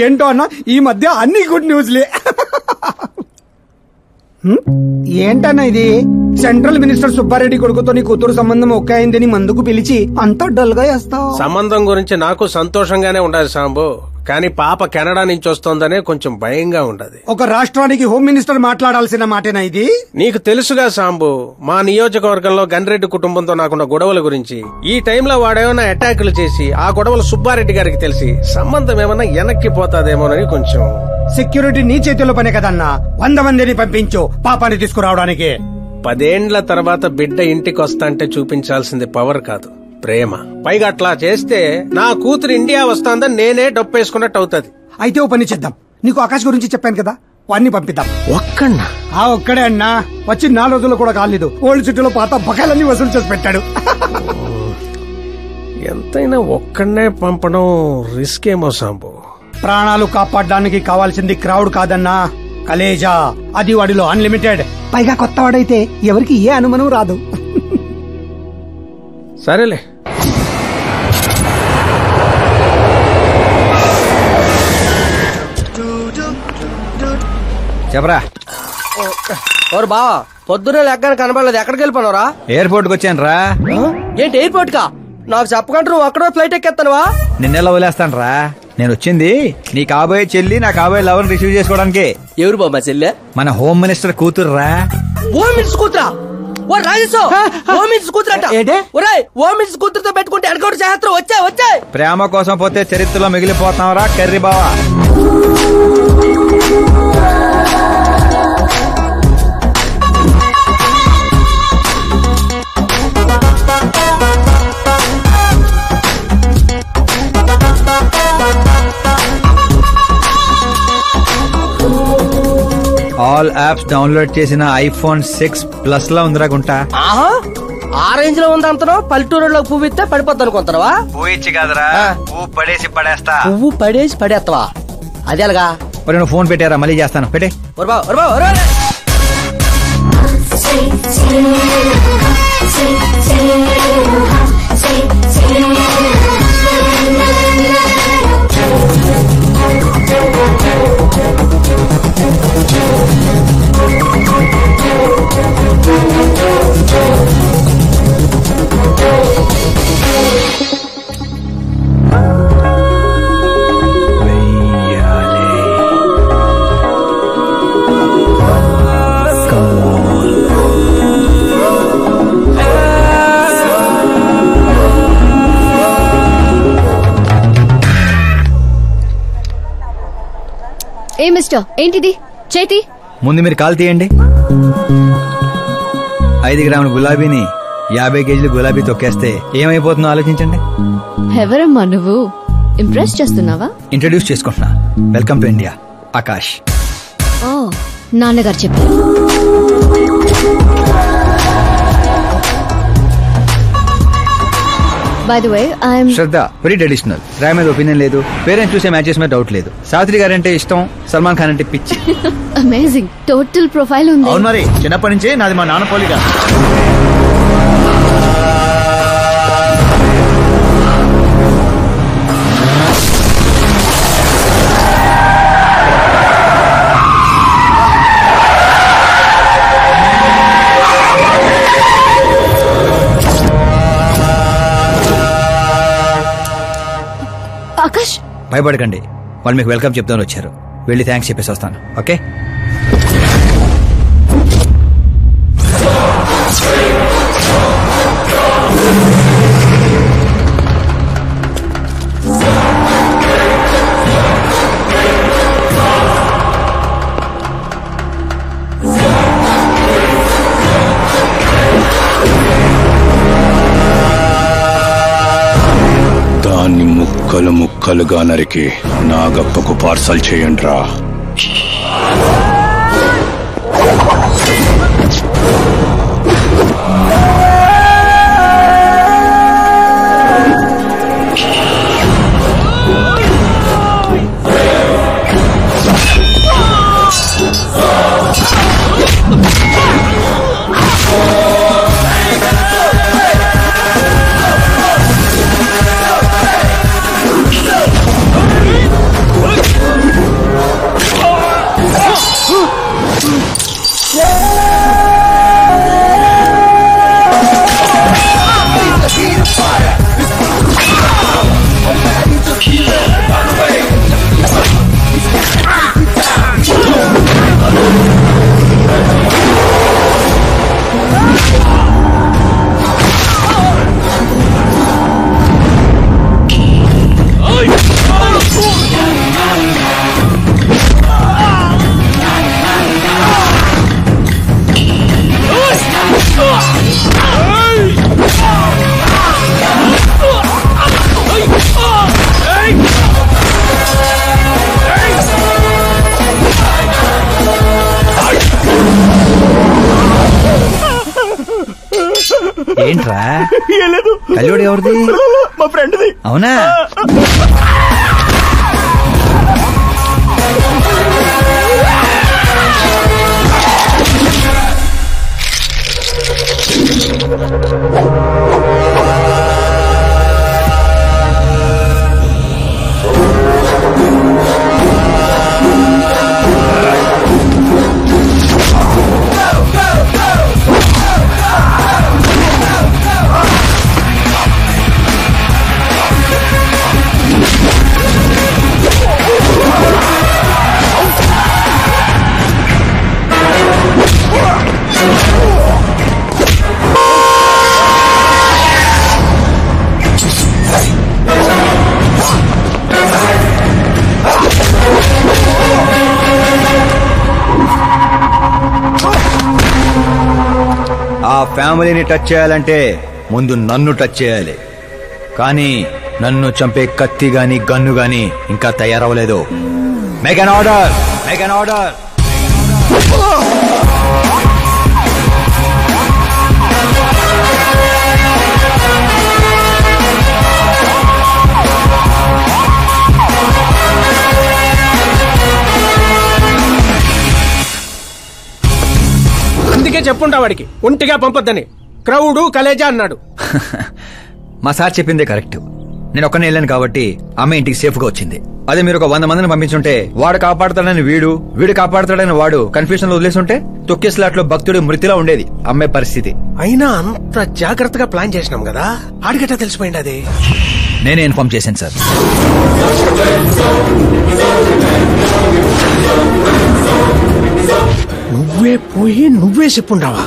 ఏంటో అన్న ఈ మధ్య అన్ని గుడ్ న్యూస్లే. ఏంటన్నా ఇది? సెంట్రల్ మినిస్టర్ సుబ్బారెడ్డి కొడుకుతో నీ కూతురు సంబంధం ఒకే అయిందని మందుకు పిలిచి అంత డల్ గా వేస్తావు. సంబంధం గురించి నాకు సంతోషంగానే ఉండదు సాంబు, కానీ పాప కెనడా నుంచి వస్తోందనే కొంచెం భయంగా ఉండదు. ఒక రాష్ట్రానికి హోమ్ మినిస్టర్ మాట్లాడాల్సిన మాటేనా ఇది? నీకు తెలుసుగా సాంబు, మా నియోజకవర్గంలో గన్రెడ్డి కుటుంబంతో నాకున్న గొడవల గురించి. ఈ టైంలో వాడేమన్నా అటాకులు చేసి ఆ గొడవలు సుబ్బారెడ్డి గారికి తెలిసి సంబంధం ఏమన్నా వెనక్కి పోతాదేమోనని కొంచెం. సెక్యూరిటీ నీ చేతిలో పనే కదన్నా, 100 మందిని పంపించు పాపాన్ని తీసుకురావడానికి. 10 ఏండ్ల తర్వాత బిడ్డ ఇంటికి వస్తాంటే చూపించాల్సింది పవర్ కాదు, ప్రేమ. పైగా అట్లా చేస్తే నా కూతురు ఇండియా వస్తాందని నేనే డప్పేసుకున్నట్టు అవుతుంది. అయితే ఓ పని చేద్దాం, నీకు ఆకాశ్ గురించి చెప్పాను కదా, వాడిని పంపిద్దాం. ఒక్కన్నా? ఒక్కడే అన్నా, వచ్చి 4 రోజులు కూడా కాలేదు, ఓల్డ్ సిటీలో పాత బకాయిలన్నీ వసూలు చేసి పెట్టాడు. ఎంతైనా ఒక్కడనే పంపడం రిస్క్ ఏమో సాంబు. ప్రాణాలు కాపాడడానికి కావాల్సింది క్రౌడ్ కాదన్నా, కలేజా. అది వాడిలో అన్లిమిటెడ్. పైగా కొత్త వాడైతే ఎవరికి ఏ అనుమానం రాదు. సరేలే. చెప్పరా. ఓరు బావా, పొద్దునే లెక్కన కనబడలేదు, ఎక్కడికి వెళ్ళిపోనరా? ఎయిర్పోర్ట్ కి వచ్చాను రా. ఏంటి ఎయిర్పోర్ట్ కా? నాకు చెప్పకుండా నువ్వు అక్కడో ఫ్లైట్ ఎక్కేస్తానువా? నిన్నెలా వదిలేస్తాను రా. నేను వచ్చింది నీ కాబోయే చెల్లి, నా కాబోయే లవర్ రిసీవ్ చేసుకోవడానికి. ఎవరు బాబా చెల్లె? మన హోమ్ మినిస్టర్ కూతురు రా. హోమ్ మినిస్టర్ కూతురా? ఓ రాజేశో, హోమ్ మినిస్టర్ కూతురట. ఒరేయ్, హోమ్ మినిస్టర్ కూతురుతో పెట్టుకుంటే ఎన్కౌంటర్ చేస్తారు. వచ్చాయి. ప్రేమ కోసం పోతే చరిత్రలో మిగిలిపోతాం రా కర్రీ బావా. ఆల్ యాప్స్ డౌన్లోడ్ చేసిన ఐఫోన్ 6 ప్లస్ లా ఉందిరా గుంటా. ఆ రేంజ్ లో ఉంది అంతనో. పల్లెటూరులో పువ్వు ఇస్తే పడిపోద్ది అనుకుంటారా? పువ్వు ఇచ్చి కాదురా, పువ్వు పడేసి పడేస్తా. పువ్వు పడేసి పడేస్తావా? అదే అలాగా. నువ్వు ఫోన్ పెట్టారా? మళ్ళీ చేస్తాను, పెట్టే. ఏ మిస్టర్, ఏంటిది చేతి? ముందు మీరు కాల్ తీయండి. 5 గ్రాముల గులాబీని 50 కేజీలు గులాబీ తొక్కేస్తే ఏమైపోతుందో ఆలోచించండి. ఎవరమ్మా నువ్వు? ఇంప్రెస్ చేస్తున్నావా? ఇంట్రడ్యూస్ చేసుకుంటున్నా. Welcome to India, Akash. ఓ, నాన్నగారు చెప్పారు. By the way, I'm Shraddha. Very traditional. Rai మీద ఒపీనియన్ లేదు, పేరెంట్స్ చూసే మ్యాచెస్ మీద డౌట్ లేదు. సావిత్రి గారు అంటే ఇష్టం, సల్మాన్ ఖాన్ అంటే పిచ్చి. అమేజింగ్, టోటల్ ప్రొఫైల్ ఉంది. అవును మరి, చిన్నప్పటి నుంచి నాది మా నాన్న పోలిక. ఆకాష్, భయపడకండి, వాళ్ళు మీకు వెల్కమ్ చెప్తాను వచ్చారు. వెళ్ళి థ్యాంక్స్ చెప్పేసి వస్తాను. ఓకే? ముక్కలు ముక్కలుగా నరికి నాగప్పకు పార్సల్ చేయండి రా. ఏంట్రా కళ్ళోడు ఎవరిది? మా ఫ్రెండ్ది. అవునా? ఆ ఫ్యామిలీని టచ్ చేయాలంటే ముందు నన్ను టచ్ చేయాలి. కానీ నన్ను చంపే కత్తి గాని గన్ను గాని ఇంకా తయారవలేదు. Make an order, make an order. అందుకే చెప్పుంటా వాడికి ఒంటిగా పంపొద్దని. క్రౌడు కలేజా అన్నాడు. మా సార్ చెప్పిందే కరెక్ట్. నేను ఒక్కనే వెళ్ళాను కాబట్టి అమ్మ ఇంటికి సేఫ్ గా వచ్చింది. అదే మీరు ఒక 100 మందిని పంపించుంటే వాడు కాపాడతాడని వీడు కాపాడతాడని వాడు కన్ఫ్యూజన్ లో వదిలేసుంటే తొక్కేస్లాట్లో భక్తుడి మృతిలా ఉండేది అమ్మాయి పరిస్థితి. అయినా అంత జాగ్రత్తగా ప్లాన్ చేసినాం కదా, ఆడిగట్టా తెలిసిపోయింది. అది నేనే ఇన్ఫార్మ్ చేశాను సార్. నువ్వే పోయి నువ్వే చెప్పుంటావా?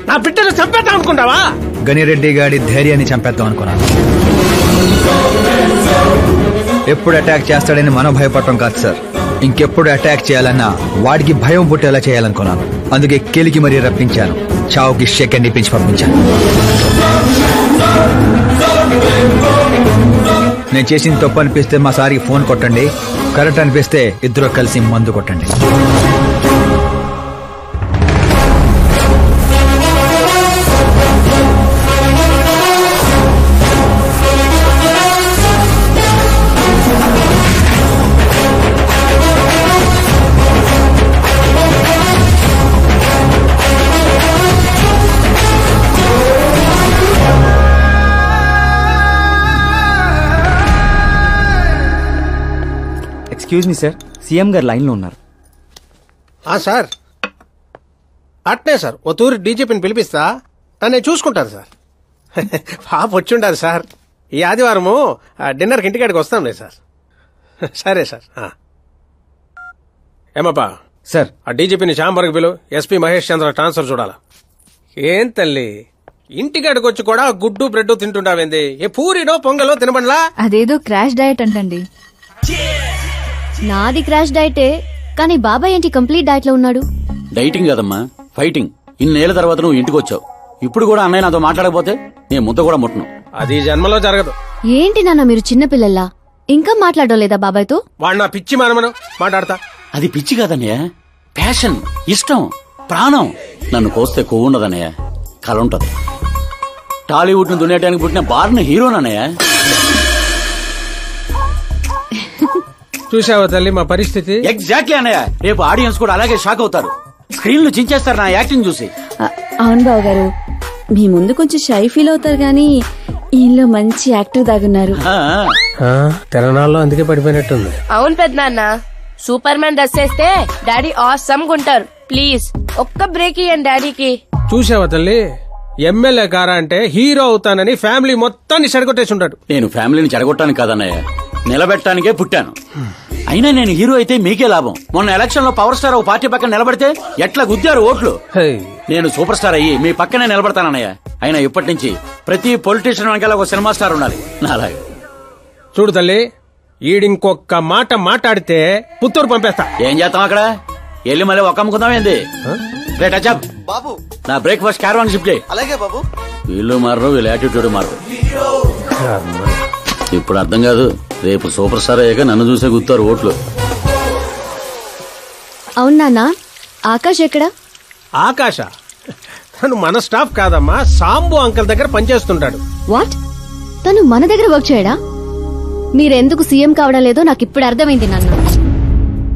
నా బిడ్డను చంపేద్దాం అనుకుంటావా? గనిరెడ్డి గాడి ధైర్యాన్ని చంపేద్దాం అనుకున్నాను. ఎప్పుడు అటాక్ చేస్తాడని మనం భయపడటం కాదు సార్, ఇంకెప్పుడు అటాక్ చేయాలన్నా వాడికి భయం పుట్టేలా చేయాలనుకున్నాను. అందుకే కెలికి మరీ రప్పించాను. చావుకి సెకండ్ ఇప్పించి పంపించాను. నేను చేసిన తప్పు అనిపిస్తే మా సారికి ఫోన్ కొట్టండి, కరెక్ట్ అనిపిస్తే ఇద్దరు కలిసి మందు కొట్టండి. ఎక్స్క్యూజ్ మీ సార్, సీఎం గారు లైన్ లో ఉన్నారు. సార్ అట్నే సార్, ఓ తూరి డీజీపీని పిలిపిస్తా, నన్ను చూసుకుంటారు సార్. పాప వచ్చిండారు సార్. ఈ ఆదివారము డిన్నర్కి ఇంటికాడికి వస్తాంలే సార్. సరే సార్. ఏమప్పా సార్, ఆ డీజీపీని చాంబర్కి పిలు, ఎస్పీ మహేష్ చంద్ర ట్రాన్స్ఫర్ చూడాలా. ఏం తల్లి ఇంటికాడికి వచ్చి కూడా గుడ్డు బ్రెడ్ తింటుంటావేంది? ఏ పూరినో పొంగలో తినబండ్లా? అదేదో క్రాష్ డయట్ అంటండి. నాది క్రాష్ డయటే, కానీ బాబాయ్ ఏంటి కంప్లీట్ డయట్ లో ఉన్నాడు? డైటింగ్ కదమ్మా, ఫైటింగ్. ఇన్నేళ్ల తర్వాత నువ్వు ఇంటికి వచ్చావు, ఇప్పుడు కూడా అన్నయ్య నాతో మాట్లాడకపోతే నేను ముద్ద కూడా ముట్టను. అది జన్మలో జరగదు. ఏంటి నాన్న మీరు చిన్నపిల్లల్లా ఇంకా మాట్లాడడం లేదా బాబాయ్తో? వాడు నా పిచ్చి మనమను మాట్లాడతా. అది పిచ్చి కాదన్నయ్య, ప్యాషన్, ఇష్టం, ప్రాణం. నన్ను కోస్తే కొవ్వు ఉండదన్నయ్య, కల ఉంటది. టాలీవుడ్ ను దున్నేయడానికి పుట్టిన బార్న హీరోనన్నయ్య. చూసావా తల్లి మా పరిస్థితి? ఎగ్జాక్ట్లీ అన్నయ్య, రేపు ఆడియన్స్ కూడా అలాగే షాక్ అవుతారు. స్క్రీన్లు చించేస్తారు నా యాక్టింగ్ చూసి. అవును బావ గారు, మీ ముందు కొంచెం షై ఫీల్ అవుతారు గానీ ఈయనలో మంచి యాక్టర్ దాగున్నారు. తెలంగాణలో అందుకే పడిపోయినట్టుంది. అవును పెద్దనాన్న, సూపర్ మ్యాన్ డ్రెస్ వేస్తే డాడీ ఆసమ్ గుంటారు. ప్లీజ్ ఒక్క బ్రేక్ ఇయ్యండి డాడీకి. చూసావా తల్లి, ఎమ్మెల్యే కారా అంటే హీరో అవుతానని ఫ్యామిలీ మొత్తాన్ని చెడగొట్టేసి ఉంటాడు. నేను ఫ్యామిలీని చెడగొట్టాను కాదన్నయ్య, నిలబెట్టడానికే పుట్టాను. అయినా నేను హీరో అయితే మీకే లాభం. మొన్న ఎలక్షన్ లో పవర్ స్టార్ ఒక పార్టీ పక్కన నిలబడితే ఎట్లా గుద్దారు ఓట్లు. నేను సూపర్ స్టార్ అయ్యి మీ పక్కనే నిలబడతానన్నయ్య. అయినా ఇప్పటి నుంచి ప్రతి పొలిటీషియన్ వెనకాల ఒక సినిమా స్టార్ ఉండాలి నాలాగా. చూడు తల్లి, ఈడింకొక్క మాట మాట్లాడితే పుత్తూరు పంపేస్తా. ఏం చేస్తాం అక్కడ? వెళ్ళి మళ్ళీ ఒక అమ్ముకుందాం ఏంది? బాబు నా బ్రేక్ఫాస్ట్ క్యారవాన్ షిఫ్ట్ చేయి. అలాగే బాబు. వీళ్ళు మారరు, వీళ్ళ యాటిట్యూడ్ మారరు. ఇప్పుడు అర్థం కాదు, రేపు సూపర్ స్టార్ అయ్యాక నన్ను చూసే గుర్తారు ఓట్లు. అవునా ఆకాష్ ఎక్కడా? ఆకాశ తను మన స్టాఫ్ కాదమ్మా, సాంబు అంకల్ దగ్గర పనిచేస్తుంటాడు. వాట్? తను మన దగ్గర వర్క్ చేయడా? మీరెందుకు సీఎం కావడం లేదో నాకు ఇప్పుడు అర్థమైంది నాన్న.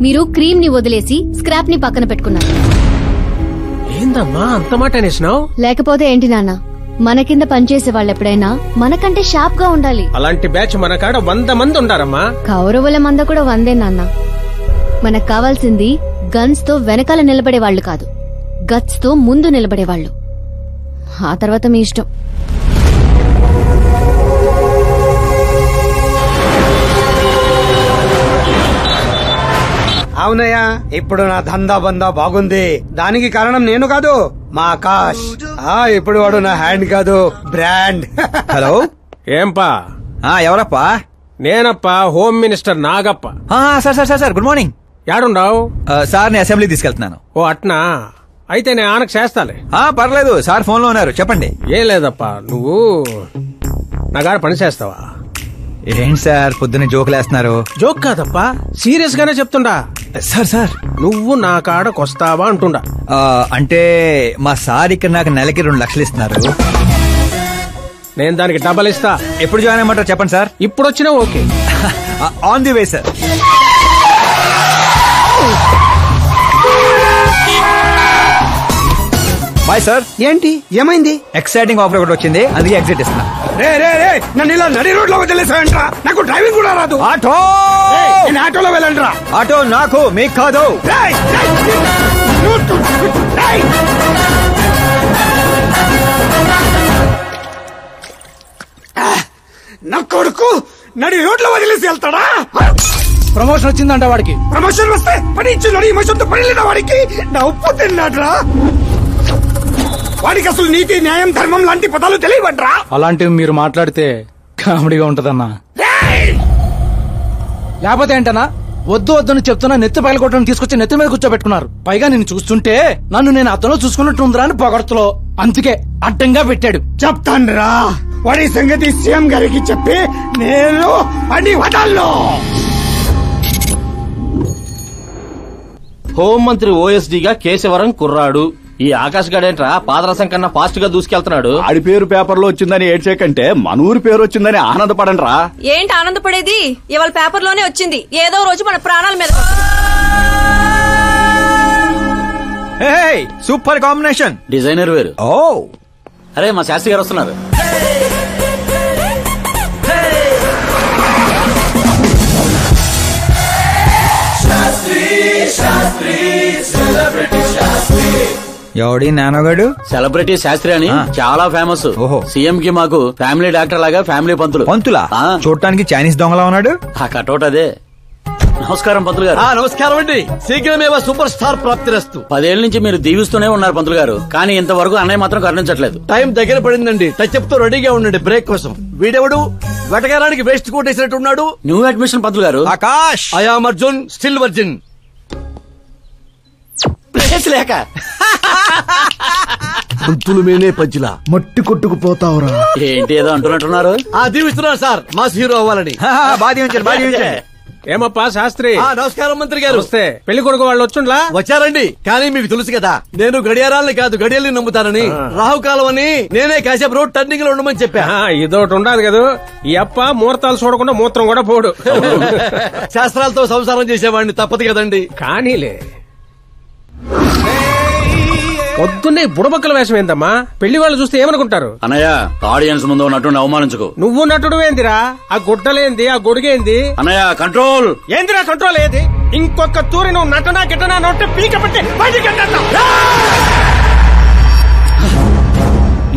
మీరు క్రీమ్ ని వదిలేసి స్క్రాప్ ని పక్కన పెట్టుకున్నారు. ఏందమ్మా అంత మాట అనేసినావు? లేకపోతే ఏంటి నాన్న, మన కింద పనిచేసే వాళ్ళు ఎప్పుడైనా మనకంటే షార్ప్ గా ఉండాలి. అలాంటి బ్యాచ్ మన కాడ 100 మంది ఉండారమ్మా. కౌరవుల మంద కూడా 100 నాన్న. మనకు కావాల్సింది గన్స్ తో వెనకాల నిలబడే వాళ్ళు కాదు, గట్స్ తో ముందు నిలబడేవాళ్ళు. ఆ తర్వాత మీ ఇష్టం. అవునయ్యా, ఇప్పుడు నా దందా బందా బాగుంది. దానికి కారణం నేను కాదు, మా ఆకాష్. ఇప్పుడు వాడు నా హ్యాండ్ కాదు, బ్రాండ్. హలో, ఏంపా? ఎవరప్పా? నేనప్పా, home minister Nagappa. Sir sir sir sir, good morning. యాడుండావు? సార్ ని అసెంబ్లీ తీసుకెళ్తున్నాను. ఓ అట్నా, అయితే నేను ఆనకు చేస్తాలే. పర్లేదు, సార్ ఫోన్ లో ఉన్నారు, చెప్పండి. ఏం లేదప్పా, నువ్వు నా గారు పని చేస్తావా? ఏంటి సార్ పొద్దున్న జోకులేస్తున్నారు? జోక్ కాదప్పా, సీరియస్ గానే చెప్తుండా. సార్ సార్, నువ్వు నా కాడకొస్తావా అంటుండా. అంటే మా సార్ ఇక్కడ నాకు నెలకి 2 లక్షలు ఇస్తున్నారు. నేను దానికి డబల్ ఇస్తా. ఎప్పుడు జాయిన్ అయ్యమంటారు చెప్పండి సార్. ఇప్పుడు వచ్చినా okay. On the way sir. Bye sir. ఏంటి, ఏమైంది? ఎక్సైటింగ్ ఆఫర్ ఒకటి వచ్చింది, అందుకే ఎగ్జిట్ ఇస్తున్నా. నన్ను ఇలా నడి రోడ్ లో వదిలేసాయంట్రా, నాకు డ్రైవింగ్ కూడా రాదు. ఆటో, నేను ఆటోలో వెళ్ళండిరా. ఆటో నాకు, మీకు కాదు. నా కొడుకు నడి రోడ్ లో వదిలేసి వెళ్తాడా? ప్రమోషన్ వచ్చిందంట వాడికి. ప్రమోషన్ వస్తే పని ఇచ్చిన ఈ మోసంతో పని లేదా వాడికి? నా ఉప్పు తిన్నాడ్రా. వాడికి అసలు నీతి, న్యాయం, ధర్మం లాంటి పదాలు తెలియవట్రా. అలాంటివి మీరు మాట్లాడితే కామెడీగా ఉంటదన్నా. లేకపోతే ఏంటన్నా, వద్దు వద్దని చెప్తున్నా నెత్తి పగలగొట్టడం తీసుకొచ్చి నెత్తి మీద కూర్చోబెట్టుకున్నారు. పైగా నేను చూస్తుంటే నన్ను నేను అతను చూసుకున్నట్టుందిరా అని పొగడతలో, అందుకే అడ్డంగా పెట్టాడు. చెప్తాన్రా, వాడి సంగతి సీఎం గారికి చెప్పి నేను పని వదల్లో. హోంమంత్రి ఓఎస్డీగా కేశవరం కుర్రాడు. ఈ ఆకాశ్ గడేంట్రా పాదరసం కన్నా ఫాస్ట్ గా దూసుకెళ్తున్నాడు. ఆడి పేరు పేపర్ లో వచ్చిందని ఏడ్చేకంటే మన ఊరి పేరు వచ్చిందని ఆనందపడండి రా. ఏంటి ఆనందపడేది? ఇవాళ పేపర్ లోనే వచ్చింది. ఏదో రోజు మన ప్రాణాల మీద. Super combination. డిజైనర్ వేరు. ఓ అరే, మా శాస్త్రి గారు వస్తున్నారు. ఎవడి నానోగాడు? సెలబ్రిటీ శాస్త్రి అని చాలా ఫేమస్. సీఎం కి మాకు ఫ్యామిలీ డాక్టర్ లాగా ఫ్యామిలీ పంతులు. పంతులా? చూడటానికి చైనీస్ దొంగలా ఉన్నాడు. ఆ కటౌట్ అదే. నమస్కారం పంతులు గారు. నమస్కారం అండి. శీఘ్రమేవో సూపర్ స్టార్ ప్రాప్తిరస్తు. 10 ఏళ్ల నుంచి మీరు దీవిస్తూనే ఉన్నారు పంతులు గారు, కానీ ఇంతవరకు అన్నయ్య మాత్రం కరుణించట్లేదు. టైం దగ్గర పడిందండి. టచ్అప్ తో రెడీగా ఉండండి బ్రేక్ కోసం. వీడెవడు వెటకారానికి వేస్ట్ కోట్ వేసినట్టు ఉన్నాడు. న్యూ అడ్మిషన్ పంతులు గారు. Akash. I'm Arjun, still virgin. Place లేక పంతులు మేనే పంచులా మట్టి కొట్టుకుపోతావురా. ఏంటి ఏదో అంటున్నట్టున్నారు? దీవిస్తున్నారు సార్, మాస్ హీరో అవ్వాలని. ఏమప్పా శాస్త్రి? నమస్కారం మంత్రి గారు. వస్తే పెళ్లి కొడుకు వాళ్ళు వచ్చిండ్లా? వచ్చారండి, కానీ మీకు తెలుసు కదా నేను గడియారాలని కాదు గడియల్ని నమ్ముతానని. రాహుకాలం అని నేనే కాసేపు రోడ్ టర్నింగ్ లో ఉండమని చెప్పా. ఇదొకటి ఉండదు కదా, ఈ అప్ప ముహూర్తాలు చూడకుండా మూత్రం కూడా పోడు. శాస్త్రాలతో సంసారం చేసేవాడిని, తప్పదు కదండి. కానీలే. పొద్దున్నే బుడబక్కల వేషం ఏందమ్మా? పెళ్లి వాళ్ళు చూస్తే ఏమనుకుంటారు? అన్నయ్య, ఆడియన్స్ ముందు నటుని అవమానించుకో. నువ్వు నటుడు ఏందిరా? ఆ గుడ్డలేంది, ఆ గొడుగేంది? అన్నయ్య కంట్రోల్. ఏందిరా కంట్రోల్ ఏది? ఇంకొక తూరి నువ్వు నటనా గిట్టనా నోటే పీక పెట్టి బయటికి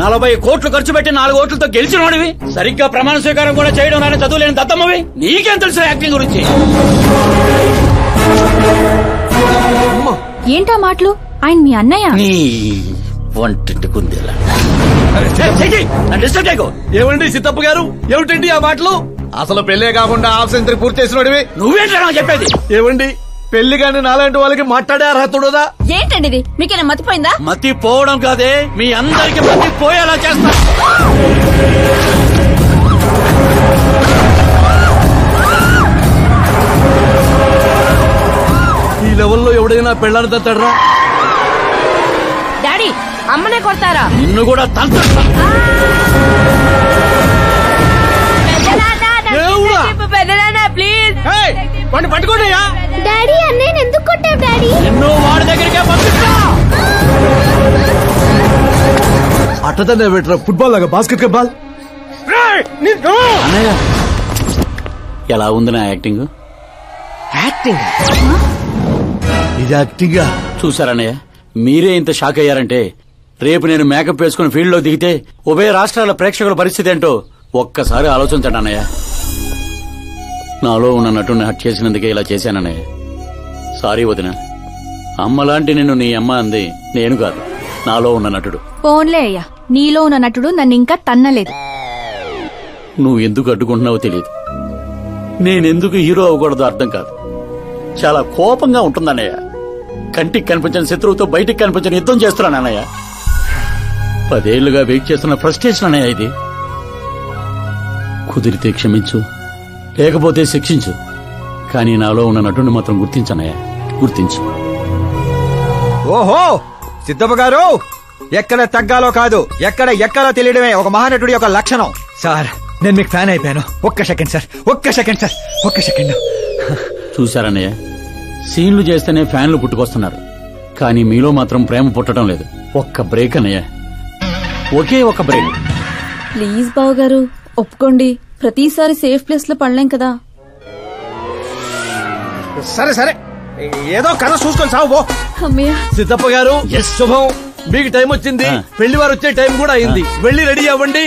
40 కోట్లు ఖర్చు పెట్టి 4 ఓట్లతో గెలిచినోడివి, సరిగ్గా ప్రమాణ స్వీకారం కూడా చేయడం రాని చదువు లేని దత్తమ్మవి, నీకేం తెలుసు యాక్టింగ్ గురించి? ఏంటా మాటలు? ఆయన మీ అన్నయ్య. నీ వంటింటి కుందేలా. ఏమండి సిద్ధప్ప గారు, ఏమిటండి ఆ మాటలు? అసలు పెళ్లే కాకుండా హాఫ్ సెంచరీ పూర్తి చేసినోడివి నువ్వేంటా చెప్పేది? ఏమండి, పెళ్లి కానీ నాలాంటి వాళ్ళకి మాట్లాడే అర్హత ఉండదా? ఏంటండి ఇది? మీకేనా మతిపోయిందా? మతి పోవడం కాదే, మీ అందరికి మతి పోయేలా చేస్తా. ఈ లెవెల్లో ఎవడైనా పెళ్ళాన్ని తట్టడరా? డాడీ, అమ్మనే కొడతారా? నిన్ను కూడా ప్లీజ్ పట్టుకోండియా. డాడీ అన్నయ్య ఎందుకు కొట్టావు డాడీ? నిన్ను వాడి దగ్గరికే పంపిస్తా. అట్టదనే పెట్టరా ఫుట్బాల్ లాగా బాస్కెట్ బాల్. అన్నయ్య ఎలా ఉంది నా యాక్టింగ్? ఇది యాక్టింగ్ చూసారన్నయ్య, మీరే ఇంత షాక్ అయ్యారంటే రేపు నేను మేకప్ వేసుకుని ఫీల్డ్ లో దిగితే ఉభయ రాష్ట్రాల ప్రేక్షకుల పరిస్థితి ఏంటో ఒక్కసారి ఆలోచించండి అన్నయ్య. నాలో ఉన్న నటుని హట్ చేసినందుకే ఇలా చేశానన్నయ్య. సారీ వదిన. అమ్మలాంటి నిన్ను నీ అమ్మ అంది నేను కాదు, నాలో ఉన్న నటుడు. పోన్లే అయ్యా, నీలో ఉన్న నటుడు నన్ను ఇంకా తన్నలేదు. నువ్వు ఎందుకు అడ్డుకుంటున్నావో తెలియదు. నేనెందుకు హీరో అవ్వకూడదో అర్థం కాదు. చాలా కోపంగా ఉంటుందన్నయ్య. కంటికి కనిపించిన శత్రువుతో బయటికి కనిపించిన యుద్ధం చేస్తున్నాను అన్నయ్య. 10 ఏళ్లుగా వెయిట్ చేస్తున్న ఫ్రస్ట్రేషన్ అన్నయ్య ఇది. కుదిరితే క్షమించు, లేకపోతే శిక్షించు, కానీ నాలో ఉన్న నటుని మాత్రం గుర్తించనయ్య, గుర్తించు. ఓహో సిద్ధప్ప గారు, ఎక్కడ తగ్గాలో కాదు ఎక్కడ ఎక్కాలో తెలియడమే ఒక మహానటుడి యొక్క లక్షణం. సార్ నేను మీకు ఫ్యాన్ అయిపోయాను. ఒక్క సెకండ్ సార్, ఒక్క సెకండ్ సార్, ఒక్క సెకండ్. చూశారన్నయ్య, సీన్లు చేస్తేనే ఫ్యాన్లు పుట్టుకొస్తున్నారు, కానీ మీలో మాత్రం ప్రేమ పుట్టడం లేదు. ఒక్క బ్రేక్ అన్నయ్య, ఒకే ఒక బ్రేక్. ప్లీజ్ బావగారు ఒప్పుకోండి. ప్రతిసారి సేఫ్ ప్లేస్ లో పడలేం కదా. సరే సరే, ఏదో కథ చూసుకొని సాగు. సిద్ధప్ప గారు శుభం. మీకు టైం వచ్చింది, పెళ్లి వారు వచ్చే టైం కూడా అయింది. వెళ్ళి రెడీ అవ్వండి.